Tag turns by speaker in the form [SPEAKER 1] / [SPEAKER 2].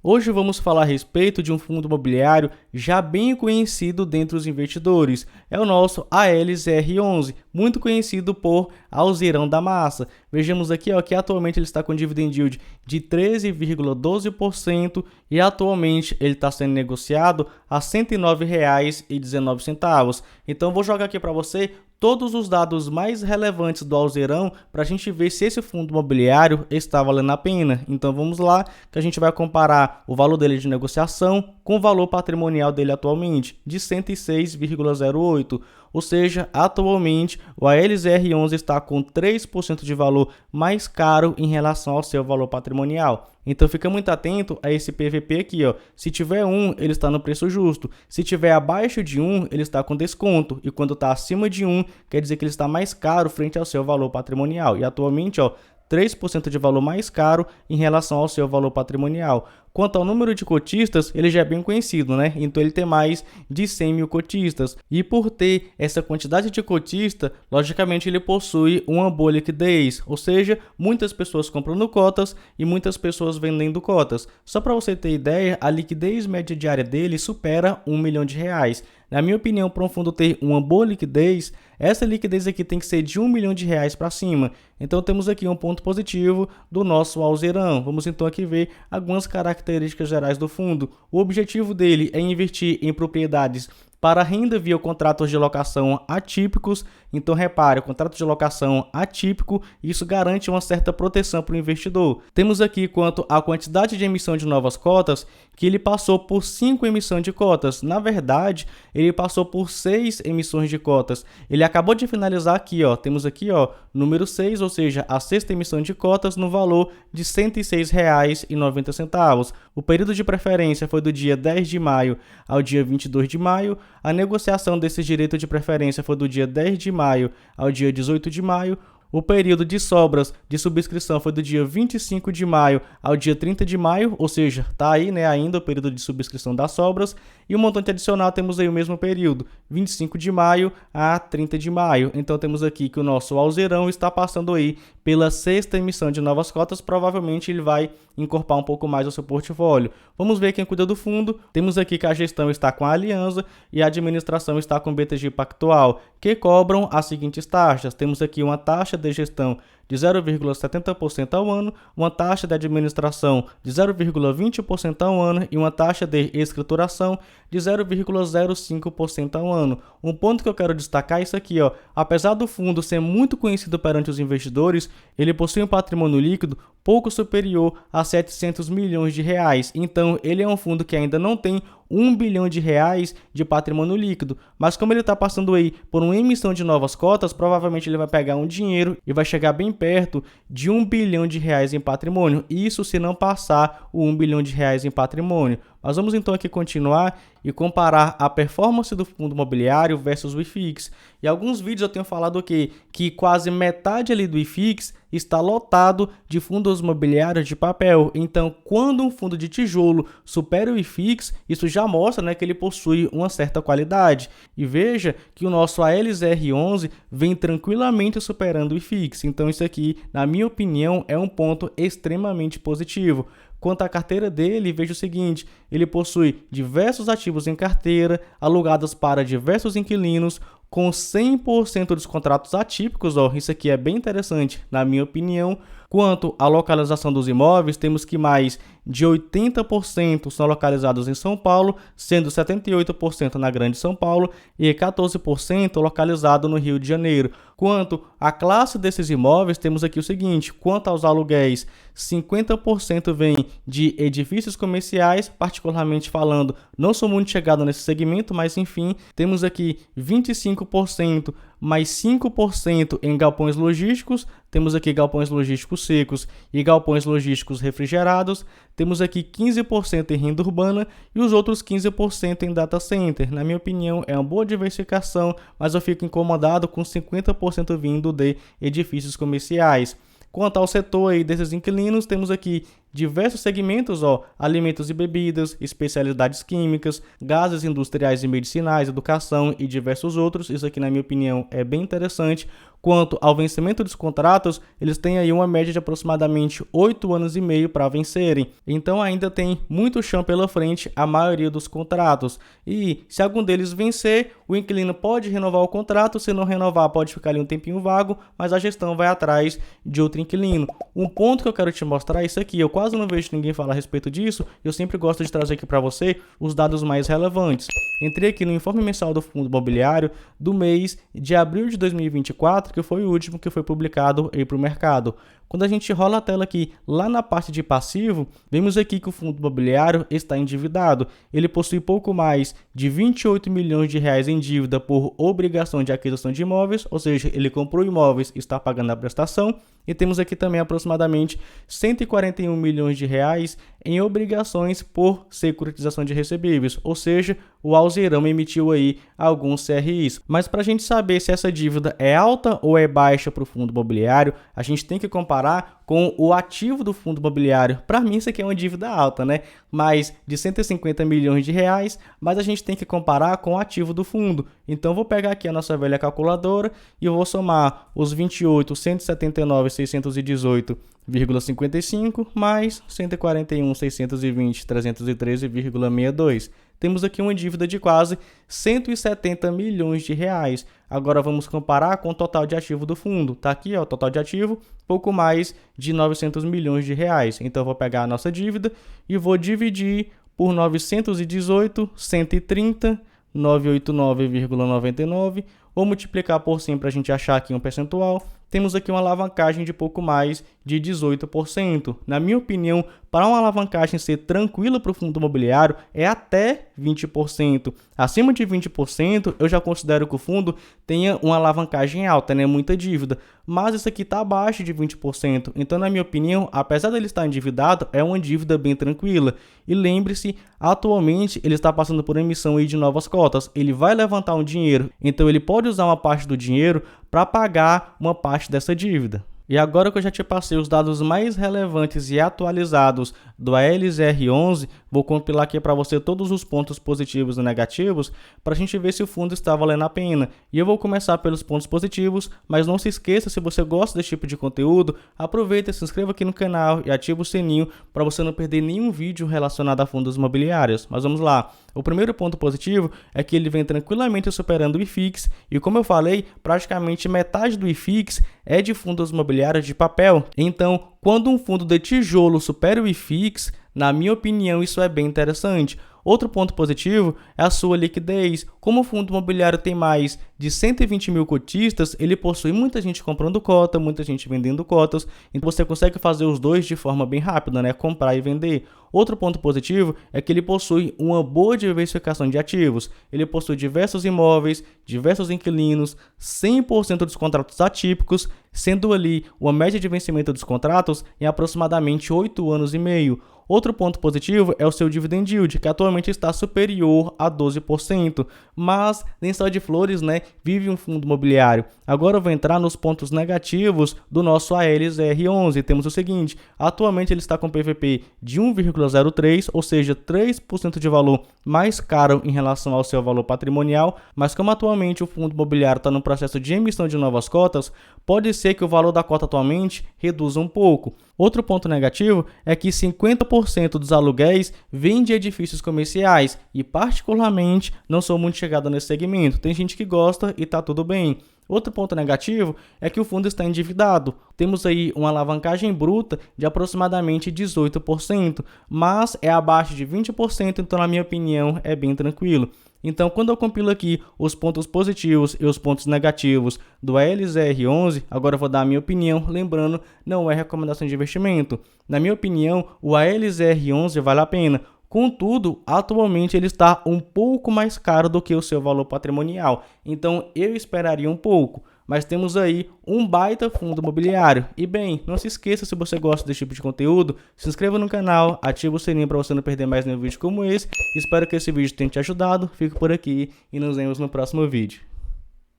[SPEAKER 1] Hoje vamos falar a respeito de um fundo imobiliário já bem conhecido dentre os investidores. É o nosso ALZR11, muito conhecido por Alzirão da Massa. Vejamos aqui que atualmente ele está com dividend yield de 13,12% e atualmente ele está sendo negociado a R$ 109,19. Então vou jogar aqui para você todos os dados mais relevantes do Alzirão para a gente ver se esse fundo imobiliário está valendo a pena. Então vamos lá, que a gente vai comparar o valor dele de negociação com o valor patrimonial dele atualmente, de 106,08. Ou seja, atualmente o ALZR11 está com 3% de valor mais caro em relação ao seu valor patrimonial. Então fica muito atento a esse PVP aqui, Se tiver 1, ele está no preço justo. Se tiver abaixo de 1, ele está com desconto. E quando está acima de 1, quer dizer que ele está mais caro frente ao seu valor patrimonial. E atualmente, 3% de valor mais caro em relação ao seu valor patrimonial. Quanto ao número de cotistas, ele já é bem conhecido, né? Então ele tem mais de 100 mil cotistas. E por ter essa quantidade de cotista, logicamente ele possui uma boa liquidez. Ou seja, muitas pessoas comprando cotas e muitas pessoas vendendo cotas. Só para você ter ideia, a liquidez média diária dele supera R$ 1 milhão. Na minha opinião, para um fundo ter uma boa liquidez, essa liquidez aqui tem que ser de R$ 1 milhão para cima. Então temos aqui um ponto positivo do nosso Alzirão. Vamos então aqui ver algumas características gerais do fundo. O objetivo dele é investir em propriedades para renda via contratos de locação atípicos. Então repare, o contrato de locação atípico, isso garante uma certa proteção para o investidor. Temos aqui quanto à quantidade de emissão de novas cotas, que ele passou por 5 emissões de cotas. Na verdade, ele passou por 6 emissões de cotas. Ele acabou de finalizar aqui, temos aqui, número 6, ou seja, a sexta emissão de cotas no valor de R$ 106,90. O período de preferência foi do dia 10 de maio ao dia 22 de maio. A negociação desse direito de preferência foi do dia 10 de maio ao dia 18 de maio. O período de sobras de subscrição foi do dia 25 de maio ao dia 30 de maio, ou seja, está aí, ainda o período de subscrição das sobras. E o montante adicional temos aí o mesmo período, 25 de maio a 30 de maio. Então temos aqui que o nosso Alzirão está passando aí pela sexta emissão de novas cotas, provavelmente ele vai incorporar um pouco mais ao seu portfólio. Vamos ver quem cuida do fundo. Temos aqui que a gestão está com a Aliança e a administração está com o BTG Pactual, que cobram as seguintes taxas. Temos aqui uma taxa de gestão de 0,70% ao ano, uma taxa de administração de 0,20% ao ano e uma taxa de escrituração de 0,05% ao ano. Um ponto que eu quero destacar é isso aqui, apesar do fundo ser muito conhecido perante os investidores, ele possui um patrimônio líquido pouco superior a R$ 700 milhões. Então, ele é um fundo que ainda não tem R$ 1 bilhão de patrimônio líquido, mas como ele está passando aí por uma emissão de novas cotas, provavelmente ele vai pegar um dinheiro e vai chegar bem perto de R$ 1 bilhão em patrimônio, isso se não passar o R$ 1 bilhão em patrimônio. Mas vamos então aqui continuar e comparar a performance do fundo imobiliário versus o IFIX. Em alguns vídeos eu tenho falado que quase metade ali do IFIX está lotado de fundos imobiliários de papel. Então, quando um fundo de tijolo supera o IFIX, isso já mostra que ele possui uma certa qualidade. E veja que o nosso ALZR11 vem tranquilamente superando o IFIX. Então, isso aqui, na minha opinião, é um ponto extremamente positivo. Quanto à carteira dele, veja o seguinte, ele possui diversos ativos em carteira, alugados para diversos inquilinos, com 100% dos contratos atípicos, isso aqui é bem interessante, na minha opinião. Quanto à localização dos imóveis, temos que mais de 80% são localizados em São Paulo, sendo 78% na Grande São Paulo e 14% localizado no Rio de Janeiro. Quanto à classe desses imóveis, temos aqui o seguinte, quanto aos aluguéis, 50% vem de edifícios comerciais, particularmente falando, não sou muito chegado nesse segmento, mas enfim, temos aqui 25%, mais 5% em galpões logísticos, temos aqui galpões logísticos secos e galpões logísticos refrigerados, temos aqui 15% em renda urbana e os outros 15% em data center. Na minha opinião, é uma boa diversificação, mas eu fico incomodado com 50% vindo de edifícios comerciais. Quanto ao setor aí desses inquilinos, temos aqui diversos segmentos, alimentos e bebidas, especialidades químicas, gases industriais e medicinais, educação e diversos outros. Isso aqui, na minha opinião, é bem interessante. Quanto ao vencimento dos contratos, eles têm aí uma média de aproximadamente 8 anos e meio para vencerem. Então ainda tem muito chão pela frente a maioria dos contratos. E se algum deles vencer, o inquilino pode renovar o contrato, se não renovar pode ficar ali um tempinho vago, mas a gestão vai atrás de outro inquilino. Um ponto que eu quero te mostrar é isso aqui, eu quase não vejo ninguém falar a respeito disso, eu sempre gosto de trazer aqui para você os dados mais relevantes. Entrei aqui no informe mensal do fundo imobiliário do mês de abril de 2024, que foi o último que foi publicado aí para o mercado. Quando a gente rola a tela aqui, lá na parte de passivo, vemos aqui que o fundo imobiliário está endividado. Ele possui pouco mais de 28 milhões de reais em dívida por obrigação de aquisição de imóveis, ou seja, ele comprou imóveis e está pagando a prestação. E temos aqui também aproximadamente 141 milhões de reais em obrigações por securitização de recebíveis, ou seja, o Alzirão emitiu aí alguns CRIs. Mas para a gente saber se essa dívida é alta ou é baixa para o fundo imobiliário, a gente tem que comparar com o ativo do fundo imobiliário. Para mim isso aqui é uma dívida alta, né? Mais de 150 milhões de reais, mas a gente tem que comparar com o ativo do fundo. Então vou pegar aqui a nossa velha calculadora e eu vou somar os 28, 179, 618,55 mais 141, 620, 313,62. Temos aqui uma dívida de quase 170 milhões de reais. Agora vamos comparar com o total de ativo do fundo. Tá aqui, o total de ativo, pouco mais de 900 milhões de reais. Então eu vou pegar a nossa dívida e vou dividir por 918, 130, 989,99, ou multiplicar por 100 para a gente achar aqui um percentual. Temos aqui uma alavancagem de pouco mais de 18%. Na minha opinião, para uma alavancagem ser tranquila para o fundo imobiliário, é até 20%. Acima de 20%, eu já considero que o fundo tenha uma alavancagem alta, né? Muita dívida. Mas isso aqui está abaixo de 20%. Então, na minha opinião, apesar dele estar endividado, é uma dívida bem tranquila. E lembre-se, atualmente ele está passando por emissão aí de novas cotas. Ele vai levantar um dinheiro, então ele pode usar uma parte do dinheiro para pagar uma parte dessa dívida. E agora que eu já te passei os dados mais relevantes e atualizados do ALZR11, vou compilar aqui para você todos os pontos positivos e negativos para a gente ver se o fundo está valendo a pena. E eu vou começar pelos pontos positivos, mas não se esqueça, se você gosta desse tipo de conteúdo, aproveita, se inscreva aqui no canal e ativa o sininho para você não perder nenhum vídeo relacionado a fundos imobiliários. Mas vamos lá. O primeiro ponto positivo é que ele vem tranquilamente superando o IFIX e, como eu falei, praticamente metade do IFIX é de fundos imobiliários de papel. Então, quando um fundo de tijolo supera o IFIX, na minha opinião, isso é bem interessante. Outro ponto positivo é a sua liquidez. Como o fundo imobiliário tem mais de 120 mil cotistas, ele possui muita gente comprando cota, muita gente vendendo cotas, então você consegue fazer os dois de forma bem rápida, né? Comprar e vender. Outro ponto positivo é que ele possui uma boa diversificação de ativos. Ele possui diversos imóveis, diversos inquilinos, 100% dos contratos atípicos, sendo ali uma média de vencimento dos contratos em aproximadamente 8 anos e meio. Outro ponto positivo é o seu dividend yield, que atualmente está superior a 12%, mas nem só de flores, né, vive um fundo imobiliário. Agora eu vou entrar nos pontos negativos do nosso ALZR11. Temos o seguinte: atualmente ele está com PVP de 1,03, ou seja, 3% de valor mais caro em relação ao seu valor patrimonial, mas como atualmente o fundo imobiliário está no processo de emissão de novas cotas, pode ser que o valor da cota atualmente reduza um pouco. Outro ponto negativo é que 50% dos aluguéis vêm de edifícios comerciais e, particularmente, não sou muito chegado nesse segmento. Tem gente que gosta e tá tudo bem. Outro ponto negativo é que o fundo está endividado. Temos aí uma alavancagem bruta de aproximadamente 18%, mas é abaixo de 20%, então, na minha opinião, é bem tranquilo. Então, quando eu compilo aqui os pontos positivos e os pontos negativos do ALZR11, agora eu vou dar a minha opinião, lembrando, não é recomendação de investimento. Na minha opinião, o ALZR11 vale a pena. Contudo, atualmente ele está um pouco mais caro do que o seu valor patrimonial, então eu esperaria um pouco. Mas temos aí um baita fundo imobiliário. E bem, não se esqueça, se você gosta desse tipo de conteúdo, se inscreva no canal, ative o sininho para você não perder mais nenhum vídeo como esse. Espero que esse vídeo tenha te ajudado. Fico por aqui e nos vemos no próximo vídeo.